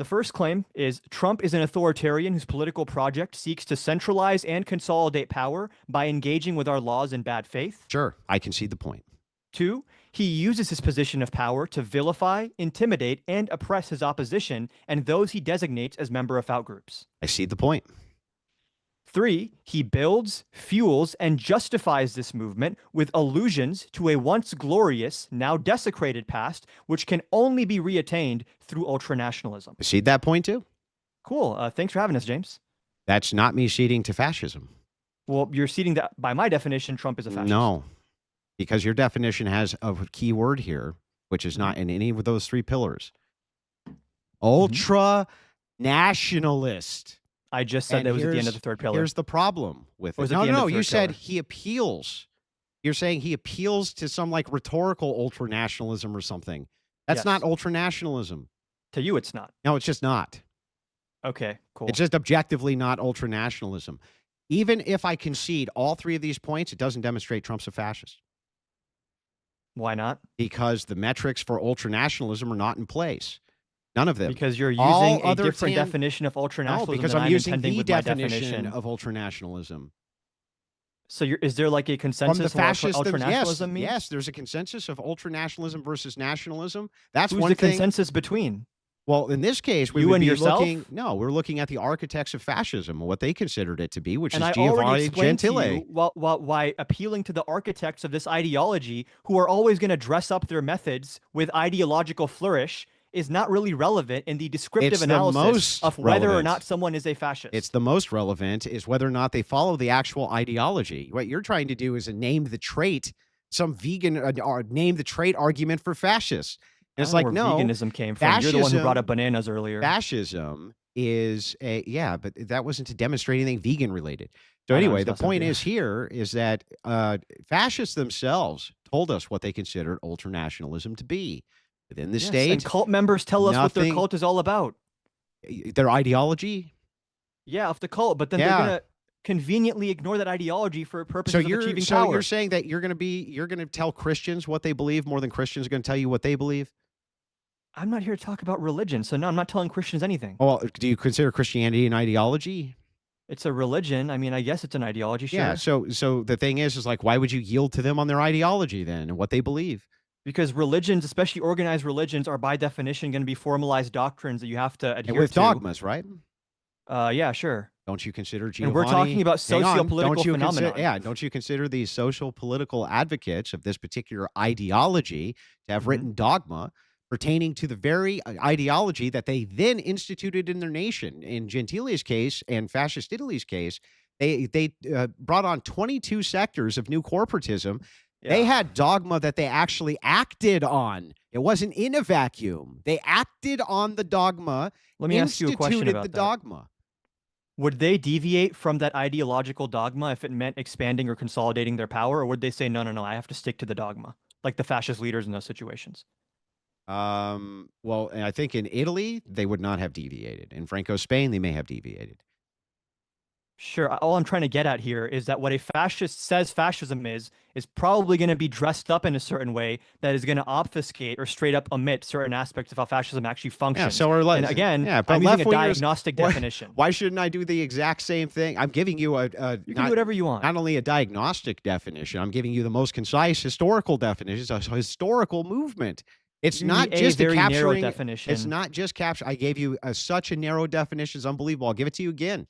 The first claim is Trump is an authoritarian whose political project seeks to centralize and consolidate power by engaging with our laws in bad faith. Sure, I concede the point. 2, he uses his position of power to vilify, intimidate, and oppress his opposition and those he designates as member of outgroups. I cede the point. 3, he builds, fuels, and justifies this movement with allusions to a once glorious, now desecrated past, which can only be reattained through ultranationalism. I cede that point too. Cool. Thanks for having us, James. That's not me ceding to fascism. Well, you're ceding that, by my definition, Trump is a fascist. No, because your definition has a key word here, which is not in any of those three pillars. Ultra nationalist. I just said that was at the end of the third pillar. Here's the problem with it. No, you said he appeals. You're saying he appeals to some like rhetorical ultranationalism or something. That's not ultranationalism. To you, it's not. No, it's just not. Okay, cool. It's just objectively not ultranationalism. Even if I concede all three of these points, it doesn't demonstrate Trump's a fascist. Why not? Because the metrics for ultranationalism are not in place. None of them. Because you're using a different definition of ultranationalism. No, because I'm using the definition of ultranationalism. So is there like a consensus on what ultranationalism means? Yes, there's a consensus of ultranationalism versus nationalism. That's Who's one the thing. Consensus between? Well, in this case, we you would and be yourself? we're looking at the architects of fascism, what they considered it to be, which and is I Giovanni Gentile. Why appealing to the architects of this ideology, who are always going to dress up their methods with ideological flourish, is not really relevant in the descriptive analysis of whether or not someone is a fascist. It's the most relevant is whether or not they follow the actual ideology. What you're trying to do is name the trait, some vegan name the trait argument for fascists. And it's like, no, veganism came from. You're the one who brought up bananas earlier. Fascism is but that wasn't to demonstrate anything vegan related. So anyway, the point is here is that fascists themselves told us what they considered ultranationalism to be. Within the state. And cult members tell us what their cult is all about. Their ideology? Yeah, of the cult, but then they're going to conveniently ignore that ideology for purposes of achieving power. So you're saying that you're going to tell Christians what they believe more than Christians are going to tell you what they believe? I'm not here to talk about religion, so no, I'm not telling Christians anything. Well, do you consider Christianity an ideology? It's a religion. I mean, I guess it's an ideology, sure. Yeah, so the thing is like, why would you yield to them on their ideology then and what they believe? Because religions, especially organized religions, are by definition going to be formalized doctrines that you have to adhere to. With dogmas, right? Yeah, sure. Don't you consider Giovanni? And we're talking about socio-political phenomena. Don't you consider these social political advocates of this particular ideology to have written dogma pertaining to the very ideology that they then instituted in their nation? In Gentile's case and Fascist Italy's case, they brought on 22 sectors of new corporatism. Yeah. They had dogma that they actually acted on. It wasn't in a vacuum. They acted on the dogma. Let me ask you a question about the dogma. Would they deviate from that ideological dogma if it meant expanding or consolidating their power? Or would they say, no, I have to stick to the dogma, like the fascist leaders in those situations? Well, I think in Italy, they would not have deviated. In Franco's Spain, they may have deviated. Sure. All I'm trying to get at here is that what a fascist says fascism is probably going to be dressed up in a certain way that is going to obfuscate or straight up omit certain aspects of how fascism actually functions. Yeah, so and again, I'm using a diagnostic definition. Why shouldn't I do the exact same thing? I'm giving you you can do whatever you want. Not only a diagnostic definition, I'm giving you the most concise historical definition. It's a historical movement. It's not just a very narrow capturing. Definition. It's not just capture. I gave you such a narrow definition. It's unbelievable. I'll give it to you again.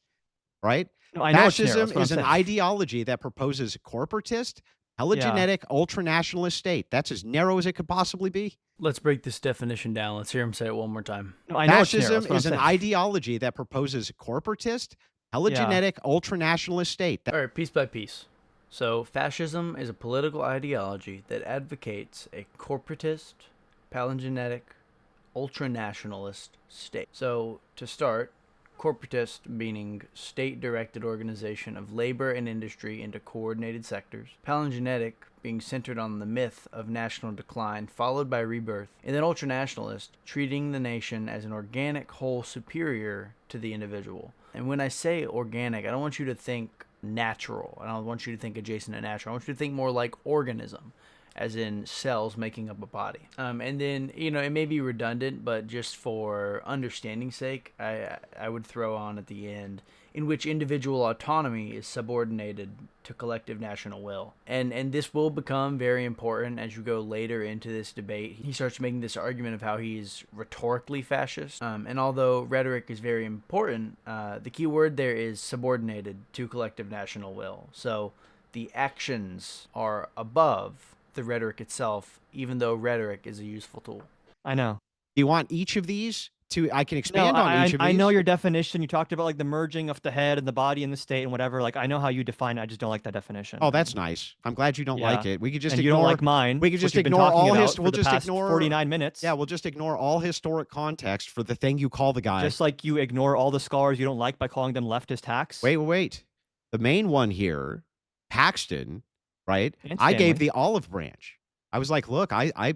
Right? No, I know Fascism is an ideology that proposes a corporatist, telegenetic, ultranationalist state. That's as narrow as it could possibly be. Let's break this definition down. Let's hear him say it one more time. No, I know Fascism is an ideology that proposes a corporatist, telegenetic, ultranationalist state. All right, piece by piece. So fascism is a political ideology that advocates a corporatist, palingenetic, ultranationalist state. So to start, corporatist meaning state-directed organization of labor and industry into coordinated sectors. Palingenetic being centered on the myth of national decline followed by rebirth. And then ultranationalist, treating the nation as an organic whole superior to the individual. And when I say organic, I don't want you to think natural. I don't want you to think adjacent to natural. I want you to think more like organism. as in cells making up a body. And then, it may be redundant, but just for understanding's sake, I would throw on at the end, in which individual autonomy is subordinated to collective national will. And this will become very important as you go later into this debate. He starts making this argument of how he's rhetorically fascist. And although rhetoric is very important, the key word there is subordinated to collective national will. So the actions are above the rhetoric itself, even though rhetoric is a useful tool. I know. Do you want each of these to? I can No, expand on each of these. I know your definition. You talked about like the merging of the head and the body and the state and whatever. Like I know how you define it. I just don't like that definition. Oh, that's nice. I'm glad you don't like Yeah. it. We could just And ignore. you don't like mine. We could just which you've been ignore talking all about his. for We'll the just past ignore 49 minutes. Yeah, we'll just ignore all historic context for the thing you call the guy. Just like you ignore all the scholars you don't like by calling them leftist hacks. Wait. The main one here, Paxton, right? And I gave Stanley. the olive branch. I was like, look, I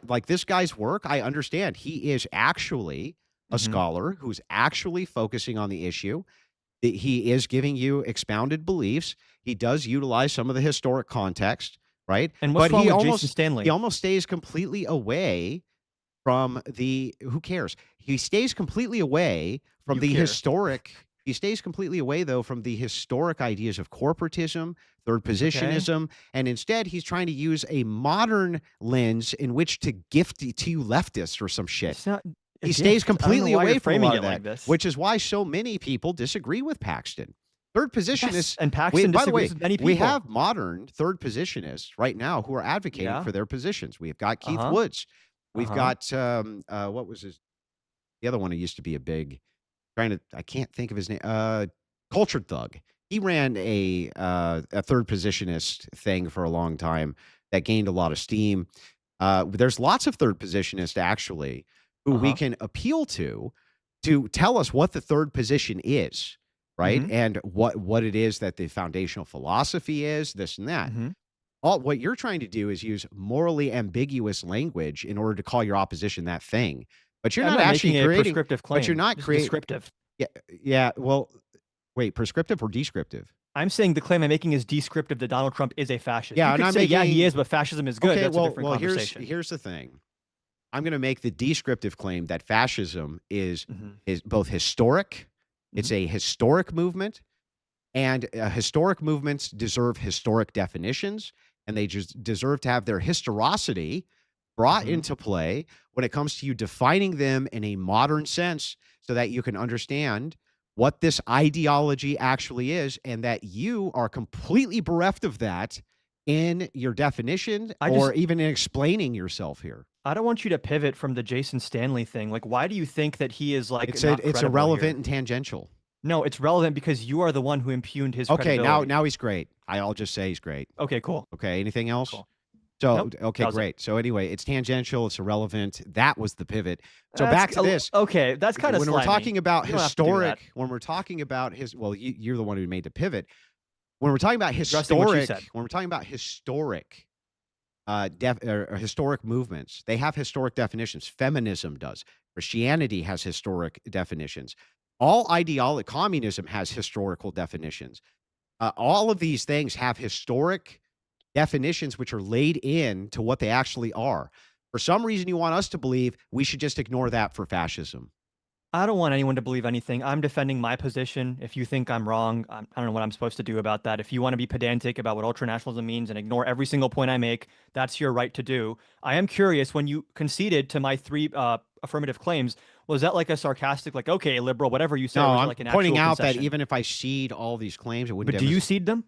like this guy's work. I understand. He is actually a Mhm. scholar who's actually focusing on the issue. He is giving you expounded beliefs. He does utilize some of the historic context, right? And what's But wrong he with almost Jason Stanley? he almost stays completely away from the who cares? He stays completely away from You the care. historic. He stays completely away though from the historic ideas of corporatism, third positionism, and instead he's trying to use a modern lens in which to gift it to you leftists or some shit. It's not. He a stays gift. I don't know completely why away you're from a framing lot it of that, like this. which is why so many people disagree with Paxton. Third positionists. Yes, and Paxton By the way, disagrees with many people. we have modern third positionists right now who are advocating Yeah. for their positions. We've got Keith Uh-huh. Woods. We've Uh-huh. got what was his the other one who used to be a big I can't think of his name. Cultured Thug. He ran a third positionist thing for a long time that gained a lot of steam. There's lots of third positionists actually who we Uh-huh. can appeal to tell us what the third position is, right? Mhm. And what it is that the foundational philosophy is, this and that. Mhm. All what you're trying to do is use morally ambiguous language in order to call your opposition that thing. But you're I'm not not actually making a creating. prescriptive claim. But you're not It's creating. descriptive. Yeah. Well, wait. Prescriptive or descriptive? I'm saying the claim I'm making is descriptive that Donald Trump is a fascist. Yeah, You and could I'm say, yeah, he making- is, but fascism is good. Okay. That's a different Well. conversation. Here's the thing. I'm going to make the descriptive claim that fascism is Mhm. both historic. It's a historic movement, and historic movements deserve historic definitions, and they just deserve to have their historicity brought Mhm. into play when it comes to you defining them in a modern sense so that you can understand what this ideology actually is and that you are completely bereft of that in your definition or even in explaining yourself here. I don't want you to pivot from the Jason Stanley thing. Like, why do you think that he is like It's not it's credible irrelevant here? and tangential. No, it's relevant because you are the one who impugned his Okay, credibility. now he's great. I'll just say he's great. Okay, cool. Okay, anything else? Cool. So, Nope, okay, that was it. great. So anyway, it's tangential, it's irrelevant. That was the pivot. So That's back to this. Okay, that's kind of When we're talking about You don't have to do that. historic, when we're talking about you're the one who made the pivot. When we're talking about Addressing what you historic, said. when we're talking about historic historic movements, they have historic definitions. Feminism does. Christianity has historic definitions. All ideology, communism has historical definitions. All of these things have historic definitions which are laid in to what they actually are. For some reason, you want us to believe we should just ignore that for fascism. I don't want anyone to believe anything. I'm defending my position. If you think I'm wrong, I don't know what I'm supposed to do about that. If you want to be pedantic about what ultranationalism means and ignore every single point I make, that's your right to do. I am curious, when you conceded to my three affirmative claims, was that like a sarcastic, like, okay, liberal, whatever you said, No, or was it I'm like an pointing actual out that concession? even if I cede all these claims, it wouldn't. But do you cede them?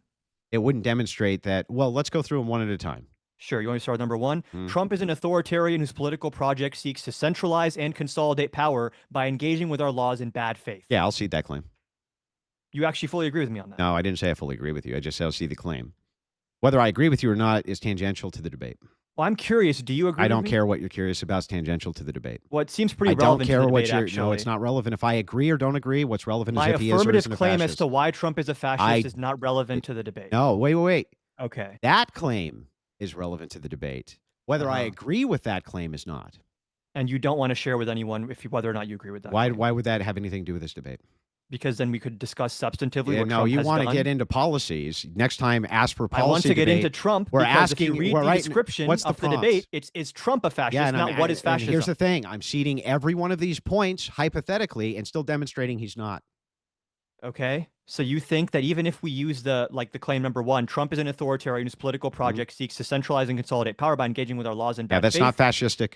It wouldn't demonstrate that. Well, let's go through them one at a time. Sure. You want me to start with number one? Trump is an authoritarian whose political project seeks to centralize and consolidate power by engaging with our laws in bad faith. Yeah, I'll cede that claim. You actually fully agree with me on that? No, I didn't say I fully agree with you. I just said I'll cede the claim. Whether I agree with you or not is tangential to the debate. Well, I'm curious. Do you agree? I don't with me? care what you're curious about. It's tangential to the debate. Well, it seems pretty I don't relevant care to the what debate, you're. actually. No, it's not relevant. If I agree or don't agree, what's relevant is My if he is or affirmative isn't a claim as fascist. to why Trump is a fascist is not relevant to the debate. No, wait. Okay. That claim is relevant to the debate. Whether I agree with that claim is not. And you don't want to share with anyone whether or not you agree with that. Why claim. would that have anything to do with this debate? because then we could discuss substantively Yeah, what no, Trump you has want to done. get into policies. Next time, ask for I want policy to get debate. into Trump We're because if asking, you read we're the right, description what's the of the prompts? debate, it's is Trump a fascist, Yeah, not what is and fascism. here's the thing. I'm ceding every one of these points hypothetically and still demonstrating he's not. Okay. So you think that even if we use the claim number one, Trump is an authoritarian whose political project seeks to centralize and consolidate power by engaging with our laws in Yeah, bad that's faith, not fascistic.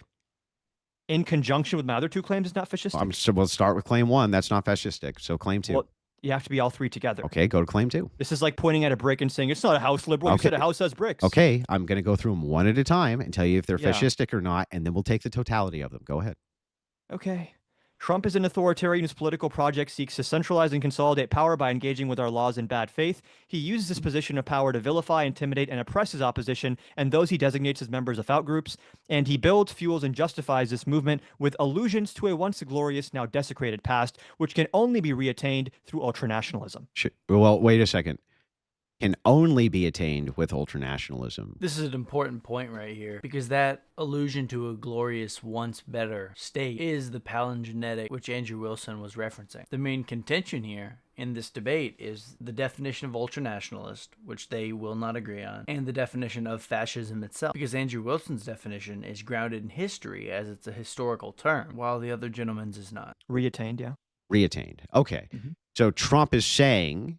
in conjunction with my other two claims, is not fascistic. So we'll start with claim 1. That's not fascistic. So claim 2. Well, you have to be all three together. Okay, go to claim 2. This is like pointing at a brick and saying it's not a house liberal. You Okay. said a house has bricks. Okay, I'm going to go through them one at a time and tell you if they're Yeah. fascistic or not, and then we'll take the totality of them. Go ahead. Okay. Trump is an authoritarian whose political project seeks to centralize and consolidate power by engaging with our laws in bad faith. He uses this position of power to vilify, intimidate, and oppress his opposition and those he designates as members of outgroups. And he builds, fuels, and justifies this movement with allusions to a once glorious, now desecrated past, which can only be reattained through ultranationalism. Well, wait a second. Can only be attained with ultranationalism. This is an important point right here, because that allusion to a glorious once better state is the palingenetic which Andrew Wilson was referencing. The main contention here in this debate is the definition of ultranationalist, which they will not agree on, and the definition of fascism itself, because Andrew Wilson's definition is grounded in history as it's a historical term, while the other gentleman's is not. Reattained, yeah. Reattained. Okay. So Trump is saying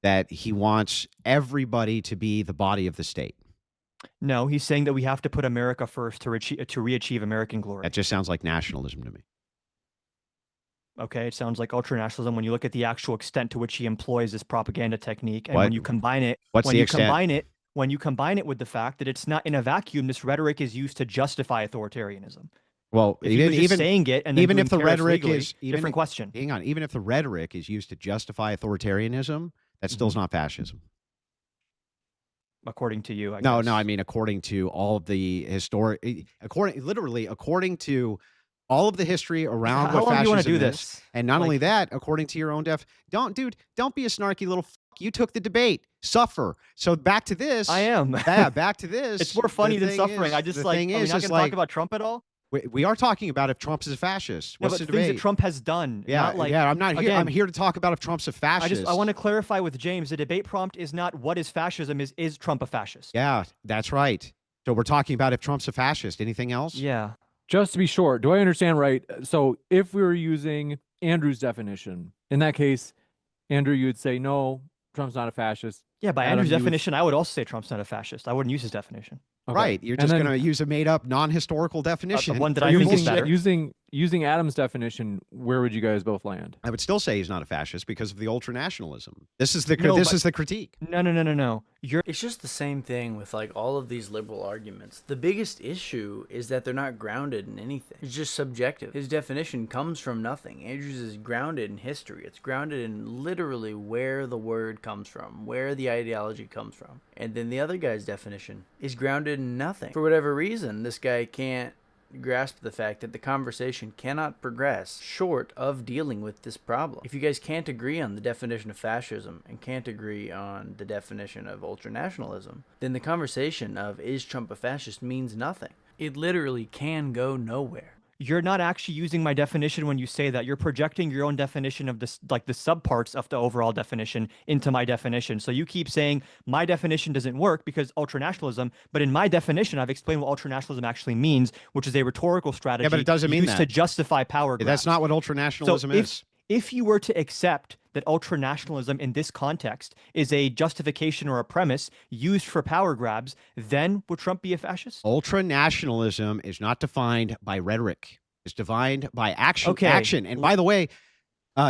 that he wants everybody to be the body of the state. No, he's saying that we have to put America first to re-achieve American glory. That just sounds like nationalism to me. Okay, it sounds like ultranationalism when you look at the actual extent to which he employs this propaganda technique, and What? when you combine it, What's when the you extent? combine it with the fact that it's not in a vacuum, this rhetoric is used to justify authoritarianism. Well, If he was just saying it and then even doing if the tariffs rhetoric legally, is different question. Hang on, even if the rhetoric is used to justify authoritarianism, that still is not fascism. According to you, I No, guess. no, I mean according to all of the according to all of the history around How what long do you want fascism to do is, this? and not Like- only that, according to your own don't be a snarky little you took the debate. Suffer. So back to this. I am. Yeah, back to this. It's more The funny than thing suffering. is- I just the like. thing Are we is, not is going to talk like, about Trump at all? we are talking about if Trump's a fascist. No, What's but the things debate? that Trump has done. Yeah, not like, yeah. I'm not here. again, I'm here to talk about if Trump's a fascist. I want to clarify with James. The debate prompt is not what is fascism. Is Trump a fascist? Yeah, that's right. So we're talking about if Trump's a fascist. Anything else? Yeah. Just to be sure, do I understand right? So if we were using Andrew's definition, in that case, Andrew, you would say, no, Trump's not a fascist. Yeah. By Adam, Andrew's you would- definition, I would also say Trump's not a fascist. I wouldn't use his definition. Okay. Right. You're And just then going to use a made-up, non-historical definition. one that for I your think is bullshit. better. using Adam's definition, where would you guys both land? I would still say he's not a fascist because of the ultranationalism. This is the No, this but- is the critique. No. It's just the same thing with like all of these liberal arguments. The biggest issue is that they're not grounded in anything. It's just subjective. His definition comes from nothing. Andrew's is grounded in history. It's grounded in literally where the word comes from, where the ideology comes from. And then the other guy's definition is grounded in nothing. For whatever reason, this guy can't grasp the fact that the conversation cannot progress short of dealing with this problem. If you guys can't agree on the definition of fascism and can't agree on the definition of ultranationalism, then the conversation of is Trump a fascist means nothing. It literally can go nowhere. You're not actually using my definition when you say that. You're projecting your own definition of this, like the subparts of the overall definition, into my definition. So you keep saying my definition doesn't work because ultranationalism, but in my definition, I've explained what ultranationalism actually means, which is a rhetorical strategy it doesn't mean used that. to justify power grabs. That's not what ultranationalism is. If you were to accept that ultranationalism in this context is a justification or a premise used for power grabs, then would Trump be a fascist? Ultranationalism is not defined by rhetoric. It's defined by action. Okay. Action. And by the way,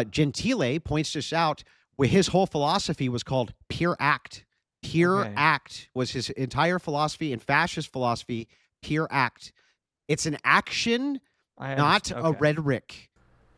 Gentile points this out. Where his whole philosophy was called pure act. Pure Okay. act was his entire philosophy, and fascist philosophy. Pure act. It's an action, not a rhetoric.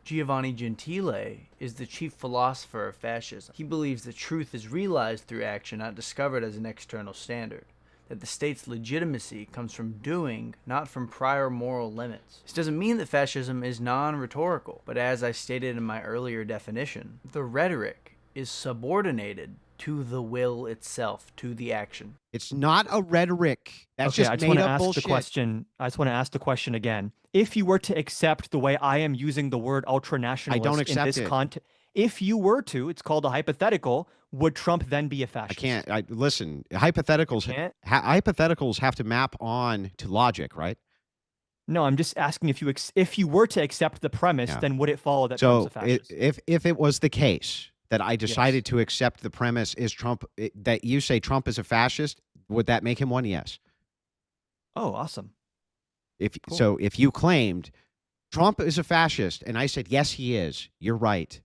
Giovanni Gentile is the chief philosopher of fascism. He believes that truth is realized through action, not discovered as an external standard. That the state's legitimacy comes from doing, not from prior moral limits. This doesn't mean that fascism is non-rhetorical, but as I stated in my earlier definition, the rhetoric is subordinated to the will itself, to the action. It's not a rhetoric. That's Okay, just I just made want to up ask bullshit. the question. I just want to ask the question again. If you were to accept the way I am using the word ultranationalist I don't in accept this it. context, If you were to, it's called a hypothetical, would Trump then be a I fascist? can't. Listen. You Hypotheticals. can't? Hypotheticals have to map on to logic, right? No, I'm just asking if you were to accept the premise, Yeah. then would it follow that Trump's a So fascist? if it was the case that I Yes. decided to accept the premise is that you say Trump is a fascist, would that make him one? Yes. Oh, awesome. If Cool. so, if you claimed Trump is a fascist and I said yes, he is, you're right.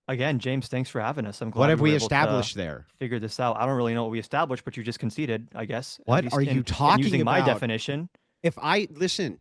Again, James, thanks for having us. I'm glad What have we we were able to established there? figure this out. I don't really know what we established, but you just conceded, I guess. At What least are you in talking using my about? definition? If I listen,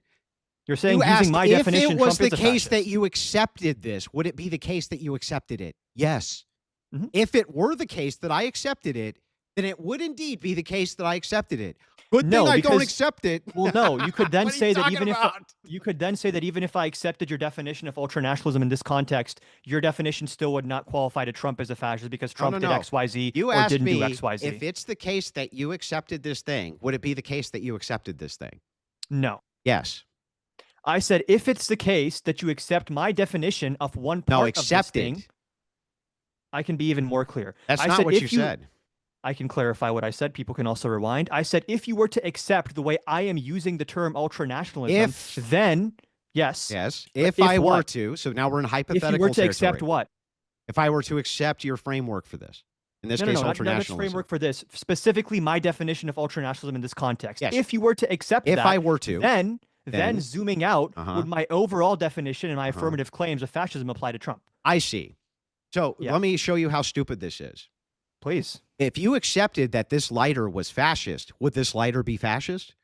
You're saying you using asked my if definition, it was Trump the is a case that fascist. you accepted this, would it be the case that you accepted it? Yes. Mhm. If it were the case that I accepted it, then it would indeed be the case that I accepted it. Good No, thing I don't because- accept it. Well, no, you could then What are you say that talking even about? if you could then say that even if I accepted your definition of ultranationalism in this context, your definition still would not qualify to Trump as a fascist because Trump did no. XYZ You or asked didn't do me XYZ. if it's the case that you accepted this thing, would it be the case that you accepted this thing? No. Yes. I said if it's the case that you accept my definition of one No, part of this accepted. thing, I can be even more clear. That's I not said what if you said. I can clarify what I said. People can also rewind. I said if you were to accept the way I am using the term ultranationalism, then yes. Yes. But If if I were what? to, so now we're in If hypothetical you were to territory. accept what? If I were to accept your framework for this, in this No, case, not this ultranationalism. framework for this. Specifically, my definition of ultranationalism in this context. Yes. If you were to accept If that, I were to, then then- zooming out, would my overall definition and my affirmative claims of fascism apply to Trump? I see. So Yeah. let me show you how stupid this is. Please. If you accepted that this lighter was fascist, would this lighter be fascist?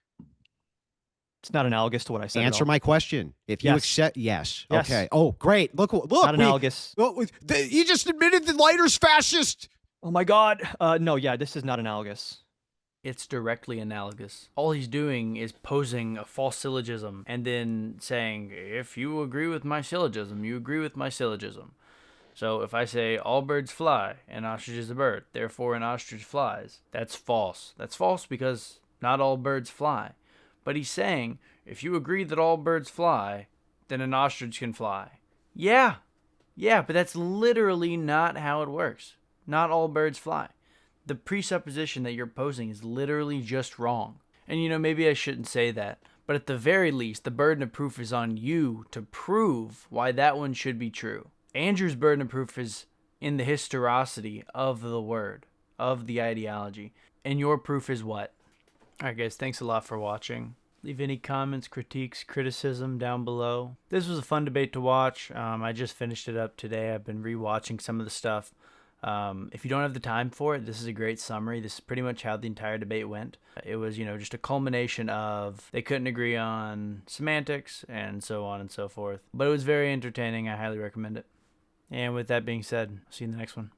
It's not analogous to what I said. at Answer all. my question. If you Yes. accept, yes. Yes. Okay. Oh, great. Look. Not analogous. You just admitted the lighter's fascist. Oh my God. No, yeah, this is not analogous. It's directly analogous. All he's doing is posing a false syllogism and then saying, if you agree with my syllogism, you agree with my syllogism. So if I say all birds fly, an ostrich is a bird, therefore an ostrich flies, that's false. That's false because not all birds fly. But he's saying, if you agree that all birds fly, then an ostrich can fly. Yeah, but that's literally not how it works. Not all birds fly. The presupposition that you're posing is literally just wrong. And maybe I shouldn't say that, but at the very least, the burden of proof is on you to prove why that one should be true. Andrew's burden of proof is in the historicity of the word, of the ideology. And your proof is what? Alright guys, thanks a lot for watching. Leave any comments, critiques, criticism down below. This was a fun debate to watch. I just finished it up today. I've been rewatching some of the stuff. If you don't have the time for it, this is a great summary. This is pretty much how the entire debate went. It was, just a culmination of they couldn't agree on semantics and so on and so forth. But it was very entertaining. I highly recommend it. And with that being said, see you in the next one.